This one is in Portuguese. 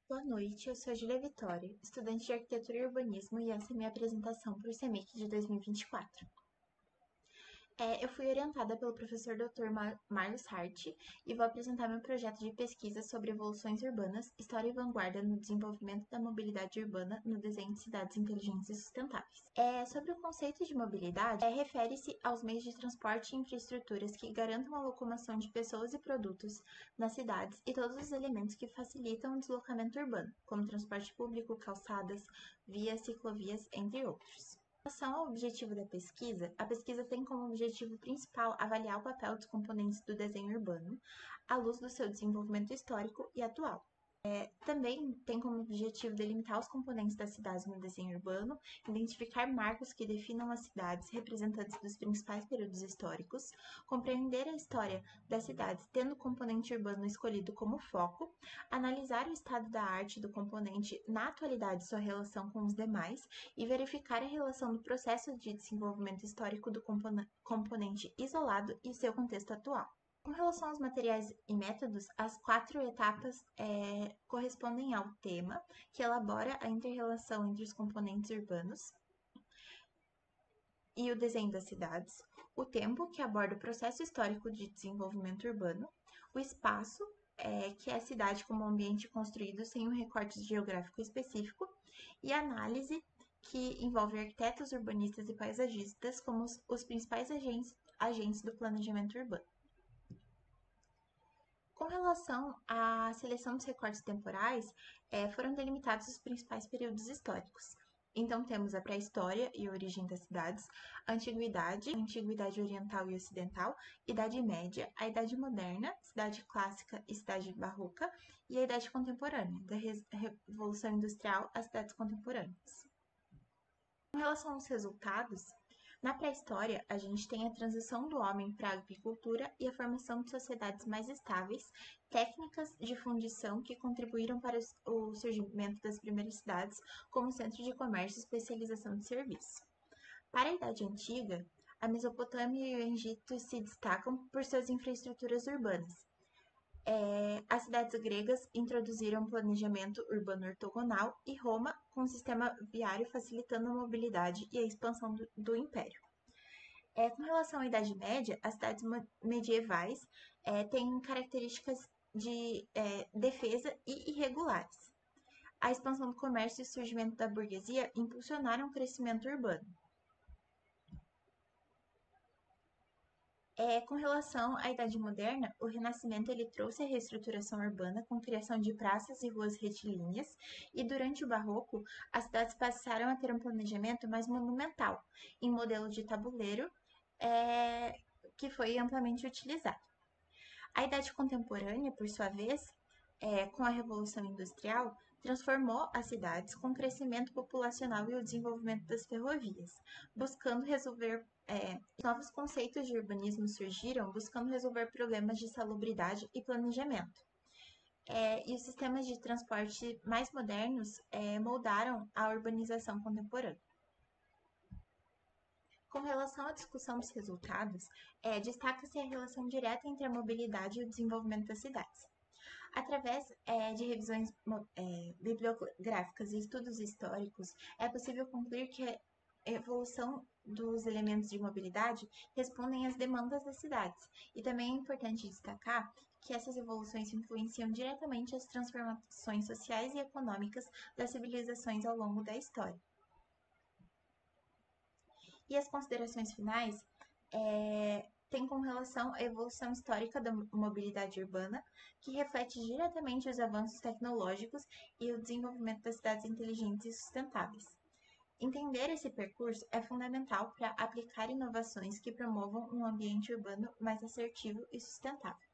Boa noite, eu sou a Júlia Vitória, estudante de Arquitetura e Urbanismo, e essa é minha apresentação para o CEMIC de 2024. Eu fui orientada pelo professor Dr. Marlos Hart e vou apresentar meu projeto de pesquisa sobre evoluções urbanas, história e vanguarda no desenvolvimento da mobilidade urbana no desenho de cidades inteligentes e sustentáveis. Sobre o conceito de mobilidade, refere-se aos meios de transporte e infraestruturas que garantam a locomoção de pessoas e produtos nas cidades e todos os elementos que facilitam o deslocamento urbano, como transporte público, calçadas, vias, ciclovias, entre outros. Em relação ao objetivo da pesquisa, a pesquisa tem como objetivo principal avaliar o papel dos componentes do desenho urbano à luz do seu desenvolvimento histórico e atual. Também tem como objetivo delimitar os componentes das cidades no desenho urbano, identificar marcos que definam as cidades representantes dos principais períodos históricos, compreender a história das cidades tendo o componente urbano escolhido como foco, analisar o estado da arte do componente na atualidade e sua relação com os demais e verificar a relação do processo de desenvolvimento histórico do componente isolado e seu contexto atual. Com relação aos materiais e métodos, as 4 etapas correspondem ao tema, que elabora a inter-relação entre os componentes urbanos e o desenho das cidades, o tempo, que aborda o processo histórico de desenvolvimento urbano, o espaço, que é a cidade como ambiente construído sem um recorte geográfico específico, e a análise, que envolve arquitetos, urbanistas e paisagistas como os principais agentes do planejamento urbano. Com relação à seleção dos recortes temporais, foram delimitados os principais períodos históricos. Então, temos a pré-história e a origem das cidades, a antiguidade oriental e ocidental, Idade Média, a Idade Moderna, Cidade Clássica e Cidade Barroca, e a Idade Contemporânea, da Revolução Industrial às cidades contemporâneas. Com relação aos resultados, na pré-história, a gente tem a transição do homem para a agricultura e a formação de sociedades mais estáveis, técnicas de fundição que contribuíram para o surgimento das primeiras cidades como centro de comércio e especialização de serviços. Para a Idade Antiga, a Mesopotâmia e o Egito se destacam por suas infraestruturas urbanas. As cidades gregas introduziram o planejamento urbano ortogonal e Roma com um sistema viário facilitando a mobilidade e a expansão do império. Com relação à Idade Média, as cidades medievais têm características de defesa e irregulares. A expansão do comércio e o surgimento da burguesia impulsionaram o crescimento urbano. Com relação à Idade Moderna, o Renascimento ele trouxe a reestruturação urbana com criação de praças e ruas retilíneas, e durante o Barroco, as cidades passaram a ter um planejamento mais monumental, em modelo de tabuleiro, que foi amplamente utilizado. A Idade Contemporânea, por sua vez, com a Revolução Industrial, transformou as cidades com o crescimento populacional e o desenvolvimento das ferrovias, buscando resolver novos conceitos de urbanismo surgiram, buscando resolver problemas de salubridade e planejamento. E os sistemas de transporte mais modernos moldaram a urbanização contemporânea. Com relação à discussão dos resultados, destaca-se a relação direta entre a mobilidade e o desenvolvimento das cidades. Através de revisões bibliográficas e estudos históricos, é possível concluir que a evolução dos elementos de mobilidade respondem às demandas das cidades. E também é importante destacar que essas evoluções influenciam diretamente as transformações sociais e econômicas das civilizações ao longo da história. E as considerações finais tem com relação à evolução histórica da mobilidade urbana, que reflete diretamente os avanços tecnológicos e o desenvolvimento das cidades inteligentes e sustentáveis. Entender esse percurso é fundamental para aplicar inovações que promovam um ambiente urbano mais assertivo e sustentável.